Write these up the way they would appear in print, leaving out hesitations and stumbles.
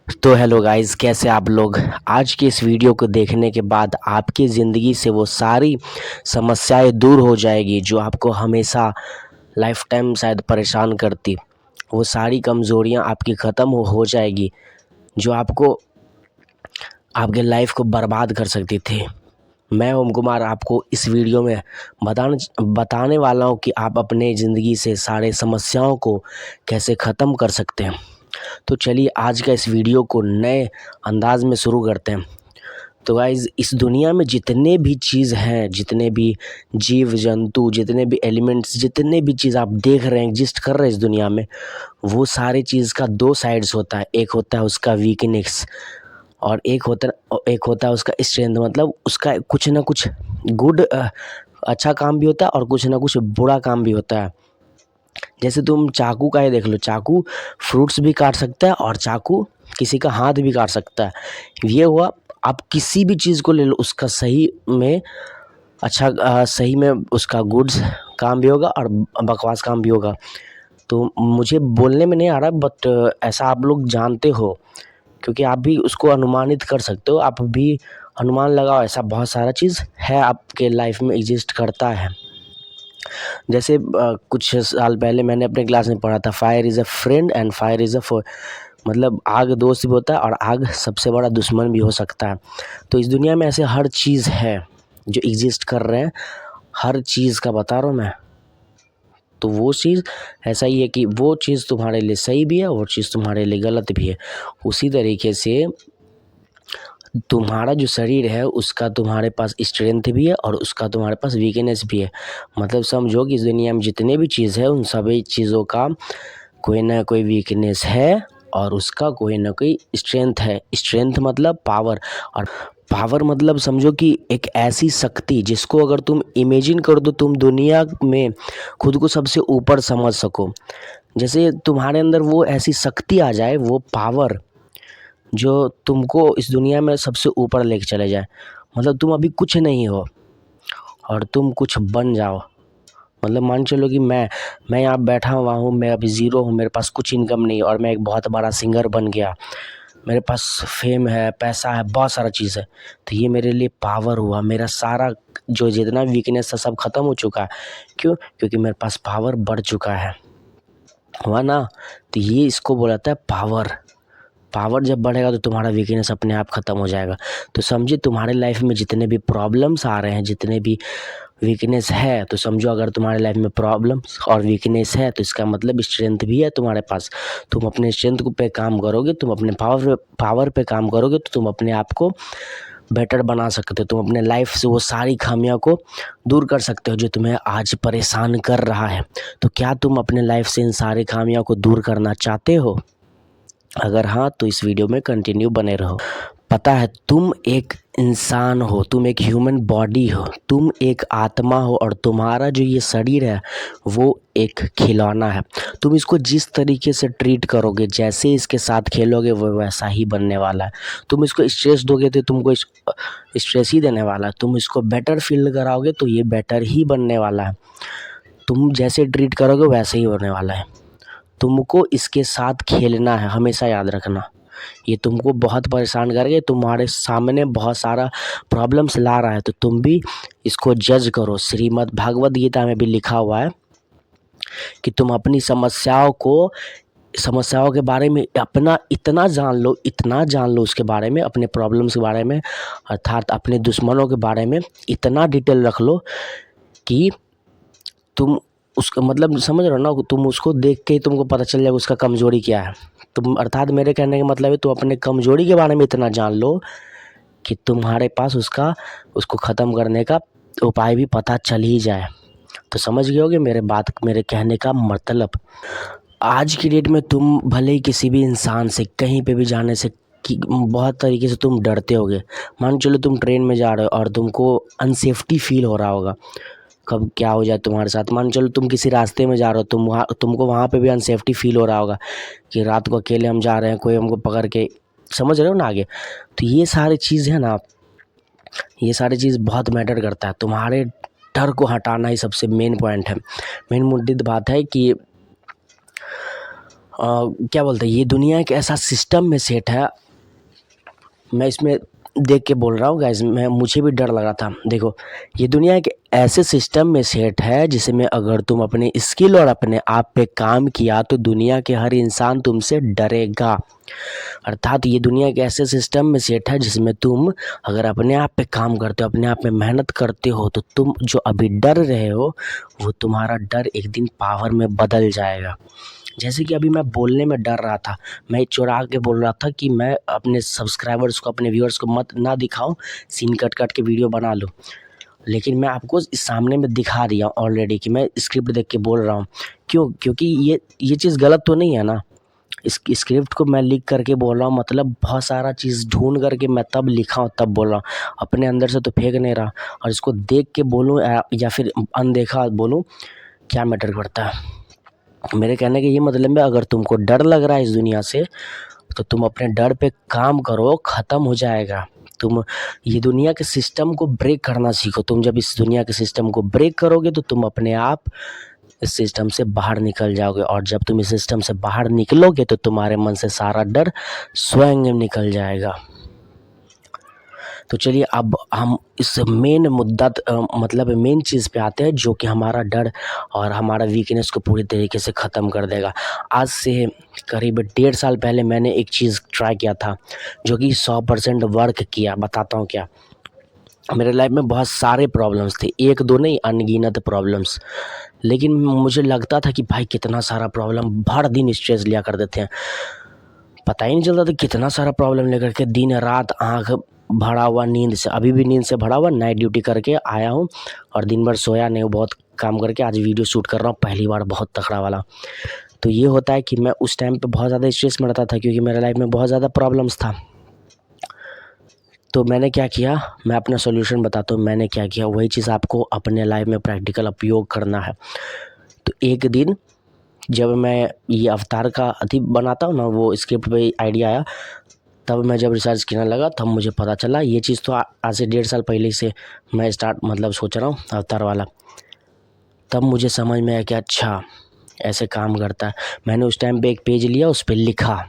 तो hello guys, कैसे आप लोग। आज की इस वीडियो को देखने के बाद आपकी ज़िंदगी से वो सारी समस्याएं दूर हो जाएगी जो आपको हमेशा लाइफ टाइम शायद परेशान करती। वो सारी कमज़ोरियां आपकी ख़त्म हो जाएगी जो आपको आपके लाइफ को बर्बाद कर सकती थी। मैं ओम कुमार आपको इस वीडियो में बताने वाला हूँ कि आप अपने ज़िंदगी से सारे समस्याओं को कैसे ख़त्म कर सकते हैं। तो चलिए आज का इस वीडियो को नए अंदाज में शुरू करते हैं। तो गाइज़, इस दुनिया में जितने भी चीज़ हैं, जितने भी जीव जंतु, जितने भी एलिमेंट्स, जितने भी चीज़ आप देख रहे हैं, एग्जिस्ट कर रहे हैं इस दुनिया में, वो सारी चीज़ का दो साइड्स होता है। एक होता है उसका वीकनेस और एक होता है उसका स्ट्रेंथ। मतलब उसका कुछ ना कुछ गुड अच्छा काम भी होता है और कुछ ना कुछ बुरा काम भी होता है। जैसे तुम चाकू का ही देख लो, चाकू फ्रूट्स भी काट सकता है और चाकू किसी का हाथ भी काट सकता है। ये हुआ, आप किसी भी चीज़ को ले लो, उसका सही में सही में उसका गुड्स काम भी होगा और बकवास काम भी होगा। तो मुझे बोलने में नहीं आ रहा, बट ऐसा आप लोग जानते हो, क्योंकि आप भी उसको अनुमानित कर सकते हो। आप भी अनुमान लगाओ, ऐसा बहुत सारा चीज़ है आपके लाइफ में एग्जिस्ट करता है। जैसे कुछ साल पहले मैंने अपने क्लास में पढ़ा था, fire is a friend and fire is a foe मतलब आग दोस्त भी होता है और आग सबसे बड़ा दुश्मन भी हो सकता है। तो इस दुनिया में ऐसे हर चीज़ है जो एग्जिस्ट कर रहे हैं, हर चीज़ का बता रहा हूँ मैं। तो वो चीज़ ऐसा ही है कि वो चीज़ तुम्हारे लिए सही भी है, वो चीज़ तुम्हारे लिए गलत भी है। उसी तरीके से तुम्हारा जो शरीर है उसका तुम्हारे पास स्ट्रेंथ भी है और उसका तुम्हारे पास वीकनेस भी है। मतलब समझो कि इस दुनिया में जितने भी चीज़ है उन सभी चीज़ों का कोई ना कोई वीकनेस है और उसका कोई ना कोई स्ट्रेंथ है। स्ट्रेंथ मतलब पावर, और पावर मतलब समझो कि एक ऐसी शक्ति जिसको अगर तुम इमेजिन कर दो, तुम दुनिया में खुद को सबसे ऊपर समझ सको। जैसे तुम्हारे अंदर वो ऐसी शक्ति आ जाए, वो पावर जो तुमको इस दुनिया में सबसे ऊपर लेके चले जाए। मतलब तुम अभी कुछ नहीं हो और तुम कुछ बन जाओ। मतलब मान चलो कि मैं यहाँ बैठा हुआ हूँ, मैं अभी ज़ीरो हूँ, मेरे पास कुछ इनकम नहीं और मैं एक बहुत बड़ा सिंगर बन गया। मेरे पास फेम है, पैसा है, बहुत सारा चीज़ है। तो ये मेरे लिए पावर हुआ। मेरा सारा जो जितना वीकनेस था सब ख़त्म हो चुका है। क्यों? क्योंकि मेरे पास पावर बढ़ चुका है। हुआ ना? तो ये इसको बोला जाता है पावर। पावर जब बढ़ेगा तो तुम्हारा वीकनेस अपने आप ख़त्म हो जाएगा। तो समझिए, तुम्हारे लाइफ में जितने भी प्रॉब्लम्स आ रहे हैं, जितने भी वीकनेस है, तो समझो अगर तुम्हारे लाइफ में प्रॉब्लम्स और वीकनेस है तो इसका मतलब स्ट्रेंथ भी है तुम्हारे पास। तुम अपने स्ट्रेंथ पे काम करोगे, तुम अपने पावर पे काम करोगे तो तुम अपने आप को बेटर बना सकते हो। तुम अपने लाइफ से वो सारी खामियों को दूर कर सकते हो जो तुम्हें आज परेशान कर रहा है। तो क्या तुम अपने लाइफ से इन सारी खामियों को दूर करना चाहते हो? अगर हाँ, तो इस वीडियो में कंटिन्यू बने रहो। पता है, तुम एक इंसान हो, तुम एक ह्यूमन बॉडी हो, तुम एक आत्मा हो और तुम्हारा जो ये शरीर है वो एक खिलौना है। तुम इसको जिस तरीके से ट्रीट करोगे, जैसे इसके साथ खेलोगे, वो वैसा ही बनने वाला है। तुम इसको स्ट्रेस दोगे तो तुमको स्ट्रेस ही देने वाला है। तुम इसको बेटर फील कराओगे तो ये बेटर ही बनने वाला है। तुम जैसे ट्रीट करोगे वैसे ही होने वाला है। तुमको इसके साथ खेलना है, हमेशा याद रखना। ये तुमको बहुत परेशान करके तुम्हारे सामने बहुत सारा प्रॉब्लम्स ला रहा है, तो तुम भी इसको जज करो। श्रीमद् भागवत गीता में भी लिखा हुआ है कि तुम अपनी समस्याओं के बारे में अपना इतना जान लो, इतना जान लो उसके बारे में, अपने प्रॉब्लम्स के बारे में, अर्थात अपने दुश्मनों के बारे में इतना डिटेल रख लो कि तुम उसका मतलब समझ रहे हो ना, तुम उसको देख के ही तुमको पता चल जाएगा उसका कमज़ोरी क्या है। तुम अर्थात मेरे कहने का मतलब है, तुम अपने कमज़ोरी के बारे में इतना जान लो कि तुम्हारे पास उसको ख़त्म करने का उपाय भी पता चल ही जाए। तो समझ गए होगे मेरे कहने का मतलब। आज की डेट में तुम भले ही किसी भी इंसान से कहीं पे भी जाने से कि बहुत तरीके से तुम डरते होगे। मान चलो तुम ट्रेन में जा रहे हो और तुमको अनसेफ्टी फील हो रहा होगा, कब क्या हो जाए तुम्हारे साथ। मान चलो तुम किसी रास्ते में जा रहे हो, तुमको वहाँ पे भी अनसेफ्टी फील हो रहा होगा कि रात को अकेले हम जा रहे हैं, कोई हमको पकड़ के, समझ रहे हो ना आगे। तो ये सारी चीज़ है ना, ये सारी चीज़ बहुत मैटर करता है। तुम्हारे डर को हटाना ही सबसे मेन पॉइंट है। मेन मुद्दे बात है कि क्या बोलते हैं, ये दुनिया एक ऐसा सिस्टम में सेट है। मैं इसमें देख के बोल रहा हूँ गाइस, मुझे भी डर लगा था। देखो, ये दुनिया एक ऐसे सिस्टम में सेट है जिसमें अगर तुम अपने स्किल और अपने आप पे काम किया तो दुनिया के हर इंसान तुमसे डरेगा। अर्थात ये दुनिया एक ऐसे सिस्टम में सेट है जिसमें तुम अगर अपने आप पे काम करते हो, अपने आप में मेहनत करते हो, तो तुम जो अभी डर रहे हो वो तुम्हारा डर एक दिन पावर में बदल जाएगा। जैसे कि अभी मैं बोलने में डर रहा था, मैं चुरा के बोल रहा था कि मैं अपने सब्सक्राइबर्स को, अपने व्यूअर्स को मत ना दिखाऊं, सीन कट कट के वीडियो बना लूं। लेकिन मैं आपको इस सामने में दिखा दिया ऑलरेडी कि मैं स्क्रिप्ट देख के बोल रहा हूँ। क्यों? क्योंकि ये चीज़ गलत तो नहीं है ना। इस स्क्रिप्ट को मैं लिख करके बोल रहा हूँ, मतलब बहुत सारा चीज़ ढूंढ करके मैं तब लिखा हूँ, तब बोल रहा हूँ, अपने अंदर से तो फेंक नहीं रहा। और इसको देख के बोलूँ या फिर अनदेखा बोलूँ, क्या मैटर करता है। मेरे कहने का ये मतलब है, अगर तुमको डर लग रहा है इस दुनिया से, तो तुम अपने डर पे काम करो, ख़त्म हो जाएगा। तुम ये दुनिया के सिस्टम को ब्रेक करना सीखो। तुम जब इस दुनिया के सिस्टम को ब्रेक करोगे तो तुम अपने आप इस सिस्टम से बाहर निकल जाओगे, और जब तुम इस सिस्टम से बाहर निकलोगे तो तुम्हारे मन से सारा डर स्वयं निकल जाएगा। तो चलिए अब हम इस मेन मुद्दा मतलब मेन चीज़ पे आते हैं, जो कि हमारा डर और हमारा वीकनेस को पूरी तरीके से ख़त्म कर देगा। आज से करीब 1.5 साल पहले मैंने एक चीज़ ट्राई किया था जो कि 100% वर्क किया। बताता हूँ क्या। मेरे लाइफ में बहुत सारे प्रॉब्लम्स थे, एक दो नहीं, अनगिनत प्रॉब्लम्स। लेकिन मुझे लगता था कि भाई कितना सारा प्रॉब्लम, भर दिन स्ट्रेस लिया कर देते हैं, पता ही नहीं चलता था कितना सारा प्रॉब्लम लेकर के दिन रात आँख भरा हुआ नींद से, अभी भी नींद से भरा हुआ। नाइट ड्यूटी करके आया हूँ और दिन भर सोया नहीं हूँ, बहुत काम करके आज वीडियो शूट कर रहा हूँ, पहली बार, बहुत तगड़ा वाला। तो ये होता है कि मैं उस टाइम पे बहुत ज़्यादा स्ट्रेस में रहता था क्योंकि मेरे लाइफ में बहुत ज़्यादा प्रॉब्लम्स था। तो मैंने क्या किया, मैं अपना सॉल्यूशन बताता हूँ मैंने क्या किया। वही चीज़ आपको अपने लाइफ में प्रैक्टिकल उपयोग करना है। तो एक दिन जब मैं ये अवतार का अति बनाता हूँ ना, वो स्क्रिप्ट पे आइडिया आया, तब मैं जब रिसर्च करने लगा तब मुझे पता चला ये चीज़ तो आज से 1.5 साल पहले से मैं स्टार्ट मतलब सोच रहा हूँ अवतार वाला। तब मुझे समझ में आया कि अच्छा ऐसे काम करता है। मैंने उस टाइम पे एक पेज लिया, उस पर लिखा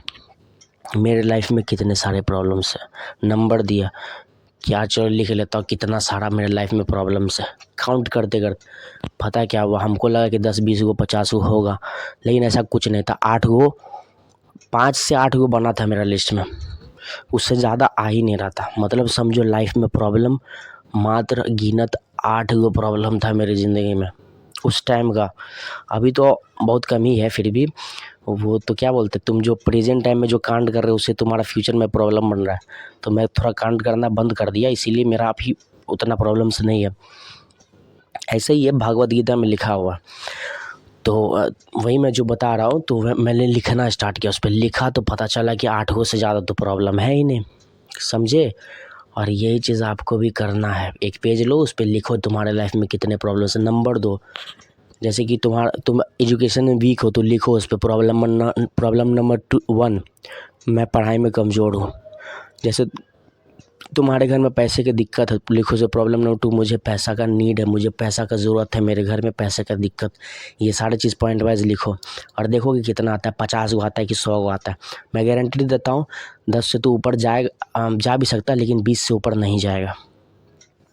मेरे लाइफ में कितने सारे प्रॉब्लम्स हैं, नंबर दिया कि आज चलो लिख लेता हूँ कितना सारा मेरे लाइफ में प्रॉब्लम्स है। काउंट करते करते पता है क्या हुआ, हमको लगा कि 10-20 गो 50 गो होगा, लेकिन ऐसा कुछ नहीं था। 8 गो, 5 से 8 गो बना था मेरा लिस्ट में, उससे ज़्यादा आ ही नहीं रहा था। मतलब समझो लाइफ में प्रॉब्लम मात्र गिनत 8 गो प्रॉब्लम था मेरी ज़िंदगी में उस टाइम का। अभी तो बहुत कम ही है, फिर भी वो तो क्या बोलते, तुम जो प्रेजेंट टाइम में जो कांड कर रहे हो उससे तुम्हारा फ्यूचर में प्रॉब्लम बन रहा है। तो मैं थोड़ा कांड करना बंद कर दिया, इसीलिए मेरा अभी उतना प्रॉब्लम्स नहीं है। ऐसे ही है भागवत गीता में लिखा हुआ। तो वही मैं जो बता रहा हूँ, तो मैंने लिखना स्टार्ट किया, उस पर लिखा तो पता चला कि 8 गो से ज़्यादा तो प्रॉब्लम है ही नहीं, समझे। और यही चीज़ आपको भी करना है। एक पेज लो, उस पर लिखो तुम्हारे लाइफ में कितने प्रॉब्लम्स हैं, नंबर दो। जैसे कि तुम एजुकेशन में वीक हो तो लिखो उस पर प्रॉब्लम नंबर 1, मैं पढ़ाई में कमज़ोर हूँ। जैसे तुम्हारे घर में पैसे की दिक्कत है, लिखो से प्रॉब्लम नंबर 2, मुझे पैसा का नीड है, मुझे पैसा का ज़रूरत है, मेरे घर में पैसे का दिक्कत। ये सारे चीज़ पॉइंट वाइज लिखो और देखो कि कितना आता है, 50 गो आता है कि 100 गो आता है। मैं गारंटी देता हूँ 10 से तो ऊपर जाएगा, जा भी सकता है, लेकिन 20 से ऊपर नहीं जाएगा,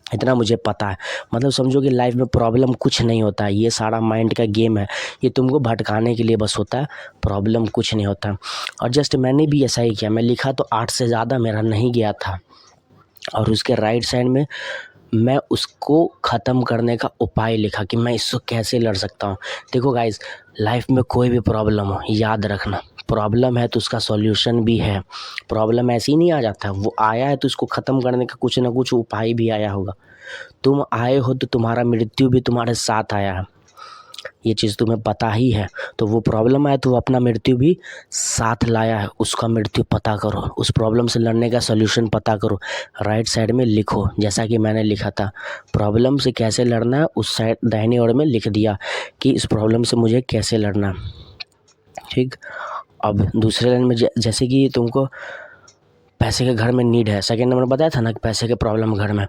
इतना मुझे पता है। मतलब समझो कि लाइफ में प्रॉब्लम कुछ नहीं होता है, ये सारा माइंड का गेम है, ये तुमको भटकाने के लिए बस होता है, प्रॉब्लम कुछ नहीं होता। और जस्ट मैंने भी ऐसा ही किया, मैं लिखा तो 8 से ज़्यादा मेरा नहीं गया था, और उसके राइट साइड में मैं उसको ख़त्म करने का उपाय लिखा कि मैं इसको कैसे लड़ सकता हूँ। देखो गाइस, लाइफ में कोई भी प्रॉब्लम हो, याद रखना, प्रॉब्लम है तो उसका सॉल्यूशन भी है। प्रॉब्लम ऐसे ही नहीं आ जाता है, वो आया है तो उसको ख़त्म करने का कुछ ना कुछ उपाय भी आया होगा। तुम आए हो तो तुम्हारा मृत्यु भी तुम्हारे साथ आया है, ये चीज़ तुम्हें पता ही है। तो वो प्रॉब्लम आया तो वो अपना मृत्यु भी साथ लाया है, उसका मृत्यु पता करो, उस प्रॉब्लम से लड़ने का सॉल्यूशन पता करो, राइट साइड में लिखो। जैसा कि मैंने लिखा था, प्रॉब्लम से कैसे लड़ना है, उस साइड दाहिने ओर में लिख दिया कि इस प्रॉब्लम से मुझे कैसे लड़ना है, ठीक। अब दूसरे लाइन में जैसे कि तुमको पैसे के घर में नीड है, सेकेंड नंबर बताया था ना कि पैसे के प्रॉब्लम घर में,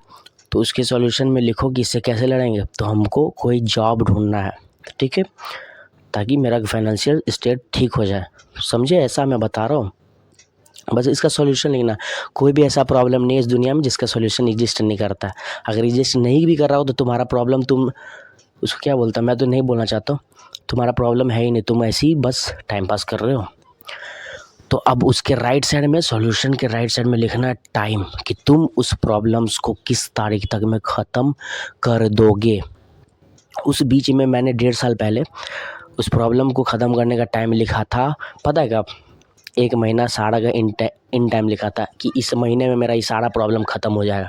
तो उसके सॉल्यूशन में लिखो कि इससे कैसे लड़ेंगे, तो हमको कोई जॉब ढूंढना है, ठीक है। ताकि मेरा फाइनेंशियल स्टेट ठीक हो जाए। समझे, ऐसा मैं बता रहा हूँ। बस इसका सॉल्यूशन लिखना। कोई भी ऐसा प्रॉब्लम नहीं है इस दुनिया में जिसका सॉल्यूशन एग्जिस्ट नहीं करता है। अगर एग्जिस्ट नहीं भी कर रहा हो तो तुम्हारा प्रॉब्लम, तुम उसको क्या बोलता, मैं तो नहीं बोलना चाहता हूँ, तुम्हारा प्रॉब्लम है ही नहीं, तुम ऐसे ही बस टाइम पास कर रहे हो। तो अब उसके राइट साइड में, सॉल्यूशन के राइट साइड में लिखना है टाइम, कि तुम उस प्रॉब्लम्स को किस तारीख तक में ख़त्म कर दोगे। उस बीच में मैंने 1.5 साल पहले उस प्रॉब्लम को ख़त्म करने का टाइम लिखा था, पता है कब? 1 महीना सारा का इन टाइम लिखा था कि इस महीने में मेरा ये सारा प्रॉब्लम ख़त्म हो जाएगा।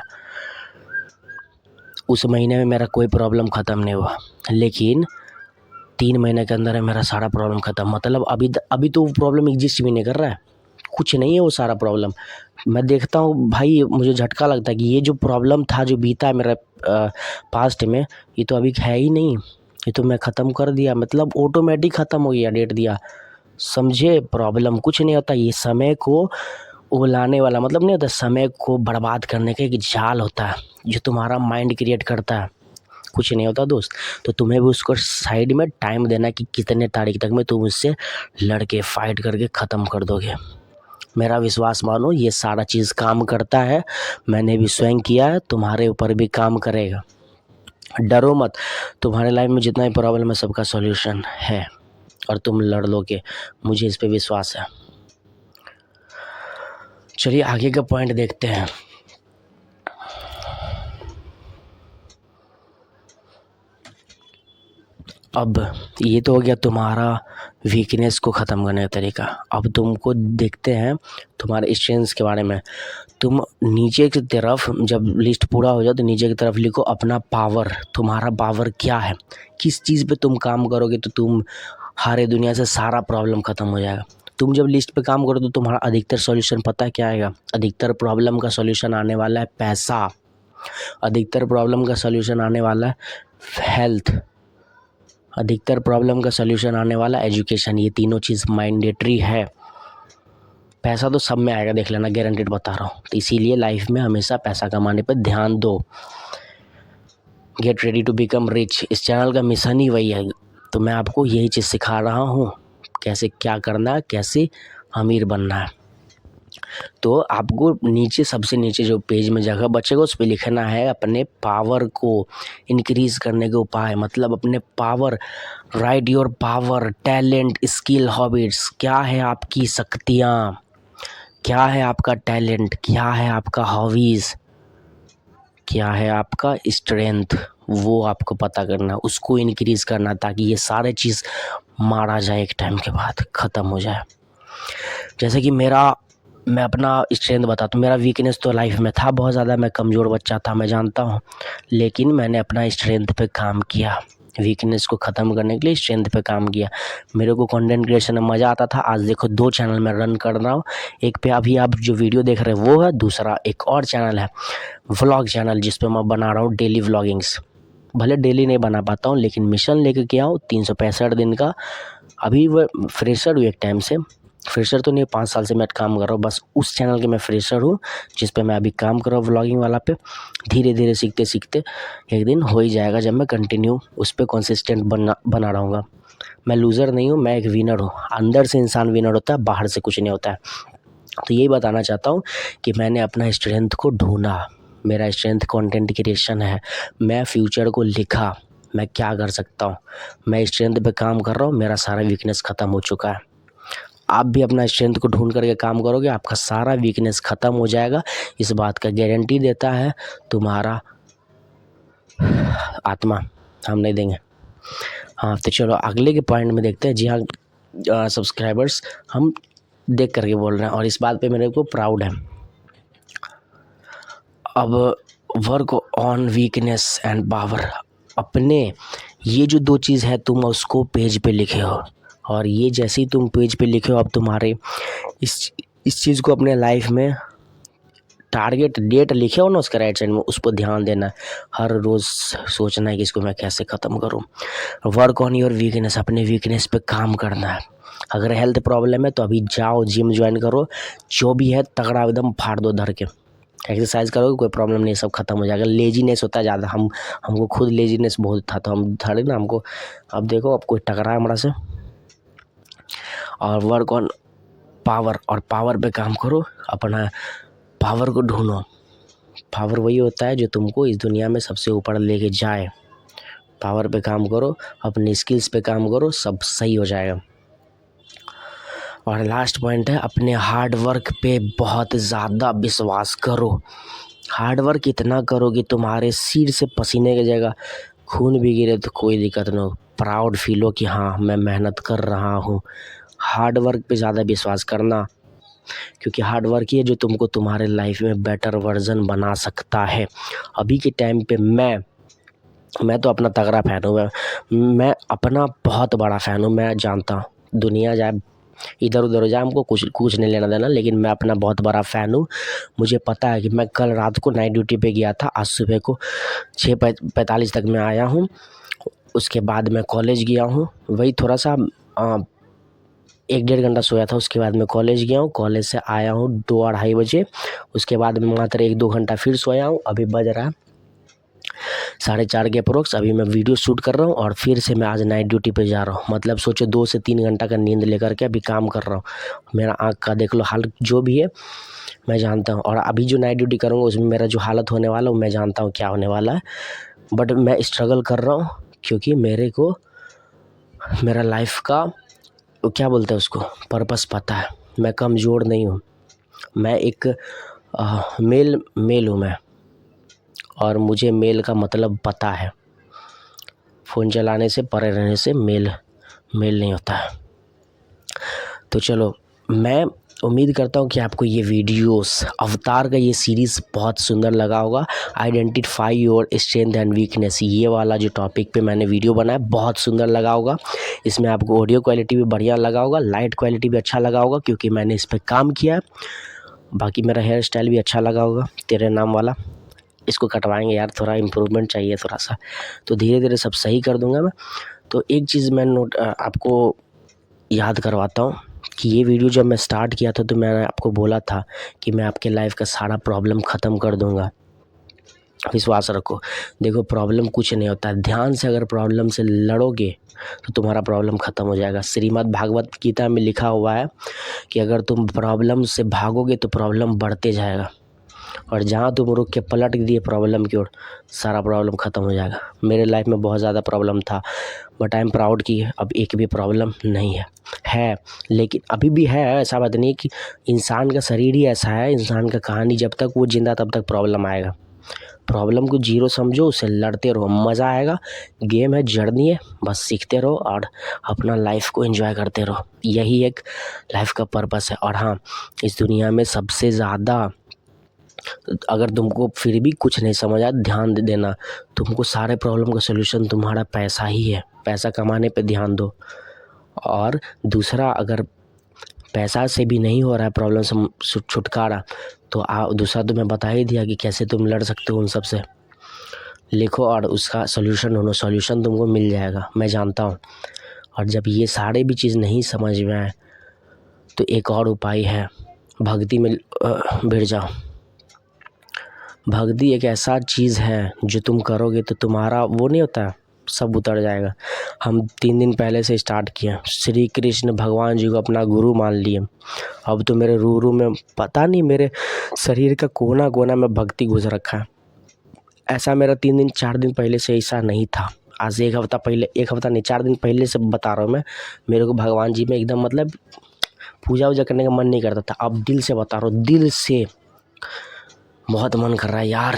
उस महीने में मेरा कोई प्रॉब्लम ख़त्म नहीं हुआ, लेकिन 3 महीने के अंदर है मेरा सारा प्रॉब्लम ख़त्म। मतलब अभी तो वो प्रॉब्लम एग्जिस्ट भी नहीं कर रहा है, कुछ नहीं है वो सारा प्रॉब्लम। मैं देखता हूँ भाई, मुझे झटका लगता है कि ये जो प्रॉब्लम था, जो बीता है मेरा पास्ट में, ये तो अभी है ही नहीं, ये तो मैं ख़त्म कर दिया, मतलब ऑटोमेटिक ख़त्म हो गया, डेट दिया। समझे, प्रॉब्लम कुछ नहीं होता, ये समय को उबलाने वाला, मतलब नहीं होता, समय को बर्बाद करने का एक जाल होता है जो तुम्हारा माइंड क्रिएट करता है, कुछ नहीं होता दोस्त। तो तुम्हें भी उसको साइड में टाइम देना कि कितने तारीख तक में तुम उससे लड़के फाइट करके ख़त्म कर दोगे। मेरा विश्वास मानो, ये सारा चीज़ काम करता है, मैंने भी स्वयं किया है, तुम्हारे ऊपर भी काम करेगा। डरो मत, तुम्हारे लाइफ में जितना भी प्रॉब्लम है सबका सॉल्यूशन है और तुम लड़ लोगे, मुझे इस पे विश्वास है। चलिए आगे का पॉइंट देखते हैं। अब ये तो हो गया तुम्हारा वीकनेस को ख़त्म करने का तरीका। अब तुमको देखते हैं तुम्हारे स्ट्रेंथ्स के बारे में। तुम नीचे की तरफ, जब लिस्ट पूरा हो जाए तो नीचे की तरफ लिखो अपना पावर। तुम्हारा पावर क्या है, किस चीज़ पे तुम काम करोगे तो तुम हारे दुनिया से सारा प्रॉब्लम ख़त्म हो जाएगा। तुम जब लिस्ट पे काम करो तो तुम्हारा अधिकतर सॉल्यूशन पता है क्या आएगा? अधिकतर प्रॉब्लम का सॉल्यूशन आने वाला है पैसा, अधिकतर प्रॉब्लम का सॉल्यूशन आने वाला है हेल्थ, अधिकतर प्रॉब्लम का सॉल्यूशन आने वाला एजुकेशन। ये तीनों चीज़ मैंडेटरी है। पैसा तो सब में आएगा, देख लेना, गारंटेड बता रहा हूँ। तो इसीलिए लाइफ में हमेशा पैसा कमाने पर ध्यान दो। Get ready to become rich, इस चैनल का मिशन ही वही है। तो मैं आपको यही चीज़ सिखा रहा हूँ, कैसे क्या करना है, कैसे अमीर बनना है। तो आपको नीचे, सबसे नीचे जो पेज में जगह बचेगा उस पर लिखना है अपने पावर को इंक्रीज़ करने के उपाय। मतलब अपने power, right your power, talent, skill, hobbies. क्या है आपकी शक्तियाँ, क्या है आपका टैलेंट, क्या है आपका हॉबीज़, क्या है आपका स्ट्रेंथ, वो आपको पता करना, उसको इंक्रीज़ करना, ताकि ये सारे चीज़ मारा जाए एक टाइम के बाद, ख़त्म हो जाए। जैसे कि मैं अपना स्ट्रेंथ बताता हूँ। मेरा वीकनेस तो लाइफ में था बहुत ज़्यादा, मैं कमज़ोर बच्चा था, मैं जानता हूँ, लेकिन मैंने अपना स्ट्रेंथ पे काम किया। वीकनेस को ख़त्म करने के लिए स्ट्रेंथ पे काम किया। मेरे को कंटेंट क्रिएशन में मज़ा आता था। आज देखो 2 चैनल मैं रन कर रहा हूँ। एक पे अभी आप जो वीडियो देख रहे हैं वो है, दूसरा एक और चैनल है व्लॉग चैनल, जिस पे मैं बना रहा हूँ डेली व्लॉगिंग्स। भले डेली नहीं बना पाता हूँ, लेकिन मिशन लेके क्या हूँ, 365 दिन का। अभी वो फ्रेशर हूँ, एक टाइम से फ्रेशर तो नहीं, 5 साल से मैं काम कर रहा हूँ। बस उस चैनल के मैं फ्रेशर हूँ जिस पे मैं अभी काम कर रहा हूँ, व्लॉगिंग वाला पे। धीरे धीरे सीखते सीखते एक दिन हो ही जाएगा, जब मैं कंटिन्यू उस पर कंसिस्टेंट बना रहूँगा। मैं लूज़र नहीं हूँ, मैं एक विनर हूँ। अंदर से इंसान विनर होता है, बाहर से कुछ नहीं होता है। तो यही बताना चाहता हूँ कि मैंने अपना स्ट्रेंथ को ढूंढा। मेरा स्ट्रेंथ कंटेंट क्रिएशन है। मैं फ्यूचर को लिखा, मैं क्या कर सकता हूँ, मैं स्ट्रेंथ पे काम कर रहा हूँ, मेरा सारा वीकनेस ख़त्म हो चुका है। आप भी अपना स्ट्रेंथ को ढूंढ करके काम करोगे, आपका सारा वीकनेस ख़त्म हो जाएगा। इस बात का गारंटी देता है तुम्हारा आत्मा, हम नहीं देंगे। हाँ, तो चलो अगले के पॉइंट में देखते हैं। जी हाँ सब्सक्राइबर्स, हम देख करके बोल रहे हैं और इस बात पे मेरे को प्राउड है। अब work on weakness and power, अपने ये जो 2 चीज़ है तुम उसको पेज पे लिखे हो, और ये जैसे ही तुम पेज पे लिखे हो, अब तुम्हारे इस चीज़ को अपने लाइफ में टारगेट डेट लिखे हो ना, उसके राइट साइड में, उस पर ध्यान देना है। हर रोज़ सोचना है कि इसको मैं कैसे ख़त्म करूं। वर्क ऑन योर वीकनेस, अपने वीकनेस पे काम करना है। अगर हेल्थ प्रॉब्लम है तो अभी जाओ, जिम ज्वाइन करो, जो भी है तगड़ा एकदम फाड़ दो धर के। एक्सरसाइज करोगे कोई प्रॉब्लम नहीं, सब खत्म हो जाएगा। लेजीनेस होता है ज़्यादा, हमको खुद लेजीनेस बहुत था, तो हम धरे ना, हमको अब देखो अब कोई टकरा है हमारा से, और वर्क ऑन पावर, और पावर पे काम करो, अपना पावर को ढूंढो। पावर वही होता है जो तुमको इस दुनिया में सबसे ऊपर लेके जाए। पावर पे काम करो, अपनी स्किल्स पे काम करो, सब सही हो जाएगा। और लास्ट पॉइंट है, अपने हार्ड वर्क पे बहुत ज़्यादा विश्वास करो। हार्ड वर्क इतना करो कि तुम्हारे सिर से पसीने की जगह खून भी गिरे तो कोई दिक्कत ना हो, प्राउड फील हो कि हाँ मैं मेहनत कर रहा हूँ। हार्ड वर्क पे ज़्यादा विश्वास करना, क्योंकि हार्ड वर्क ही है जो तुमको तुम्हारे लाइफ में बेटर वर्जन बना सकता है। अभी के टाइम पे मैं तो अपना तगड़ा फ़ैन हूँ, मैं अपना बहुत बड़ा फ़ैन हूँ। मैं जानता हूँ दुनिया जाए इधर उधर हो जाए, हमको कुछ नहीं लेना देना, लेकिन मैं अपना बहुत बड़ा फ़ैन हूँ। मुझे पता है कि मैं कल रात को नाइट ड्यूटी पे गया था, आज सुबह को 6:45 तक मैं आया हूँ। उसके बाद मैं कॉलेज गया हूँ, वही थोड़ा सा 1-1.5 घंटा सोया था। उसके बाद मैं कॉलेज गया हूँ, कॉलेज से आया हूँ 2-2:30 बजे। उसके बाद मैं मात्र 1-2 घंटा फिर सोया हूँ। अभी बज रहा है 4:30 के अप्रोक्स। अभी मैं वीडियो शूट कर रहा हूँ और फिर से मैं आज नाइट ड्यूटी पे जा रहा हूँ। मतलब सोचो 2 से 3 घंटा का नींद लेकर के अभी काम कर रहा हूँ। मेरा आँख का देख लो हाल जो भी है, मैं जानता हूँ। और अभी जो नाइट ड्यूटी करूँगा उसमें मेरा जो हालत होने वाला है मैं जानता हूँ क्या होने वाला है। बट मैं स्ट्रगल कर रहा हूँ, क्योंकि मेरे को मेरा लाइफ का क्या बोलते हैं उसको पर्पस पता है। मैं कमज़ोर नहीं हूँ, मैं एक मेल हूँ मैं, और मुझे मेल का मतलब पता है। फ़ोन चलाने से परे रहने से मेल नहीं होता है। तो चलो, मैं उम्मीद करता हूँ कि आपको ये वीडियोस अवतार का ये सीरीज़ बहुत सुंदर लगा होगा। Identify your strength and weakness, ये वाला जो टॉपिक पे मैंने वीडियो बनाया बहुत सुंदर लगा होगा। इसमें आपको ऑडियो क्वालिटी भी बढ़िया लगा होगा, लाइट क्वालिटी भी अच्छा लगा होगा, क्योंकि मैंने इस पर काम किया है। बाकी मेरा हेयर स्टाइल भी अच्छा लगा होगा, तेरे नाम वाला। इसको कटवाएंगे यार, थोड़ा इम्प्रूवमेंट चाहिए थोड़ा सा, तो धीरे धीरे सब सही कर दूंगा मैं। तो एक चीज़ मैं आपको याद करवाता हूँ कि ये वीडियो जब मैं स्टार्ट किया था तो मैंने आपको बोला था कि मैं आपके लाइफ का सारा प्रॉब्लम ख़त्म कर दूंगा। विश्वास रखो, देखो प्रॉब्लम कुछ नहीं होता है, ध्यान से अगर प्रॉब्लम से लड़ोगे तो तुम्हारा प्रॉब्लम ख़त्म हो जाएगा। श्रीमद् भागवत गीता में लिखा हुआ है कि अगर तुम प्रॉब्लम से भागोगे तो प्रॉब्लम बढ़ते जाएगा, और जहाँ तुम रुक के पलट दिए प्रॉब्लम की ओर, सारा प्रॉब्लम ख़त्म हो जाएगा। मेरे लाइफ में बहुत ज़्यादा प्रॉब्लम था, बट आई एम प्राउड कि अब एक भी प्रॉब्लम नहीं है। लेकिन अभी भी है, ऐसा बात नहीं कि इंसान का शरीर ही ऐसा है, इंसान का कहानी, जब तक वो जिंदा तब तक प्रॉब्लम आएगा। प्रॉब्लम को जीरो समझो, उससे लड़ते रहो, मज़ा आएगा। गेम है, जर्नी है, बस सीखते रहो और अपना लाइफ को एंजॉय करते रहो। यही एक लाइफ का पर्पस है। और हाँ, इस दुनिया में सबसे ज़्यादा, अगर तुमको फिर भी कुछ नहीं समझ आया, ध्यान देना, तुमको सारे प्रॉब्लम का सलूशन तुम्हारा पैसा ही है। पैसा कमाने पे ध्यान दो। और दूसरा, अगर पैसा से भी नहीं हो रहा है प्रॉब्लम से छुटकारा, तो दूसरा तो मैं बता ही दिया कि कैसे तुम लड़ सकते हो उन सब से। लिखो और उसका सॉल्यूशन ढूंढो, सॉल्यूशन तुमको मिल जाएगा, मैं जानता हूँ। और जब ये सारे भी चीज़ नहीं समझ में आए तो एक और उपाय है, भक्ति में भिड़ जाओ। भक्ति एक ऐसा चीज़ है जो तुम करोगे तो तुम्हारा वो नहीं होता, सब उतर जाएगा। हम 3 दिन पहले से स्टार्ट किए, श्री कृष्ण भगवान जी को अपना गुरु मान लिए। अब तो मेरे रूह में पता नहीं, मेरे शरीर का कोना कोना में भक्ति घुस रखा है। ऐसा मेरा 3 दिन 4 दिन पहले से ऐसा नहीं था। आज 1 हफ्ता पहले, 1 हफ्ता नहीं 4 दिन पहले से बता रहा हूँ मैं, मेरे को भगवान जी में एकदम मतलब पूजा वूजा करने का मन नहीं करता था। अब दिल से बता रहा हूँ, दिल से बहुत मन कर रहा है यार।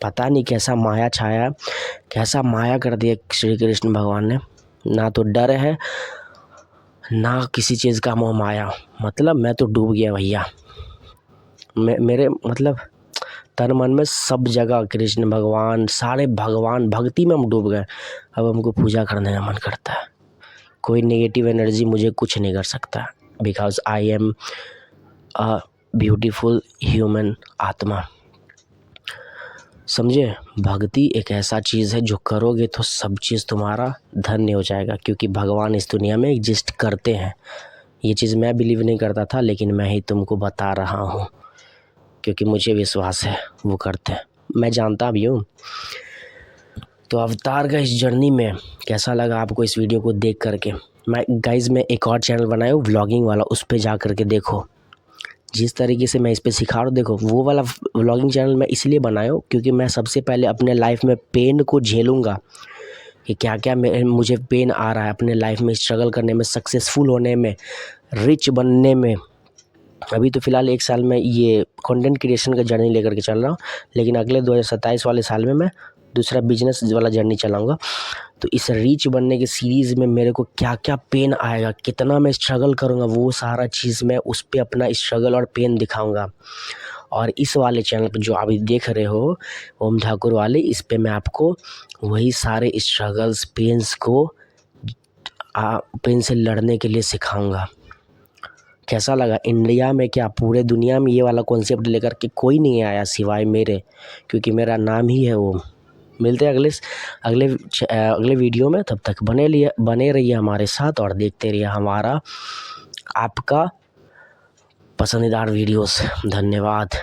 पता नहीं कैसा माया छाया, कैसा माया कर दिया श्री कृष्ण भगवान ने। ना तो डर है ना किसी चीज़ का मोह माया, मतलब मैं तो डूब गया भैया। मेरे मतलब तन मन में सब जगह कृष्ण भगवान, सारे भगवान, भक्ति में हम डूब गए। अब हमको पूजा करने का मन करता है। कोई नेगेटिव एनर्जी मुझे कुछ नहीं कर सकता, because I am a beautiful human आत्मा। समझे, भक्ति एक ऐसा चीज़ है जो करोगे तो सब चीज़ तुम्हारा धन्य हो जाएगा, क्योंकि भगवान इस दुनिया में एग्जिस्ट करते हैं। ये चीज़ मैं बिलीव नहीं करता था, लेकिन मैं ही तुमको बता रहा हूँ, क्योंकि मुझे विश्वास है वो करते हैं, मैं जानता भी हूँ। तो अवतार का इस जर्नी में कैसा लगा आपको इस वीडियो को देख करके, मैं एक और चैनल बनाया हूँ व्लॉगिंग वाला, उस पे जा कर के देखो। जिस तरीके से मैं इस पे सिखा रहा हूँ, देखो वो वाला व्लॉगिंग चैनल मैं इसलिए बनाया हूँ क्योंकि मैं सबसे पहले अपने लाइफ में पेन को झेलूँगा कि क्या क्या मुझे पेन आ रहा है अपने लाइफ में, स्ट्रगल करने में, सक्सेसफुल होने में, रिच बनने में। अभी तो फ़िलहाल 1 साल में ये कंटेंट क्रिएशन का जर्नी लेकर के चल रहा हूँ, लेकिन अगले 2027 वाले साल में मैं दूसरा बिजनेस वाला जर्नी चलाऊँगा। तो इस रिच बनने की सीरीज़ में मेरे को क्या क्या पेन आएगा, कितना मैं स्ट्रगल करूँगा, वो सारा चीज़ मैं उस पे अपना स्ट्रगल और पेन दिखाऊँगा। और इस वाले चैनल पे जो अभी देख रहे हो ओम ठाकुर वाले, इस पे मैं आपको वही सारे स्ट्रगल्स, पेन्स को पेन से लड़ने के लिए सिखाऊँगा। कैसा लगा? इंडिया में क्या पूरे दुनिया में ये वाला कॉन्सेप्ट लेकर के कोई नहीं आया सिवाय मेरे, क्योंकि मेरा नाम ही है ओम। मिलते हैं अगले वीडियो में, तब तक बने रहिए हमारे साथ और देखते रहिए हमारा आपका पसंदीदा वीडियोस। धन्यवाद।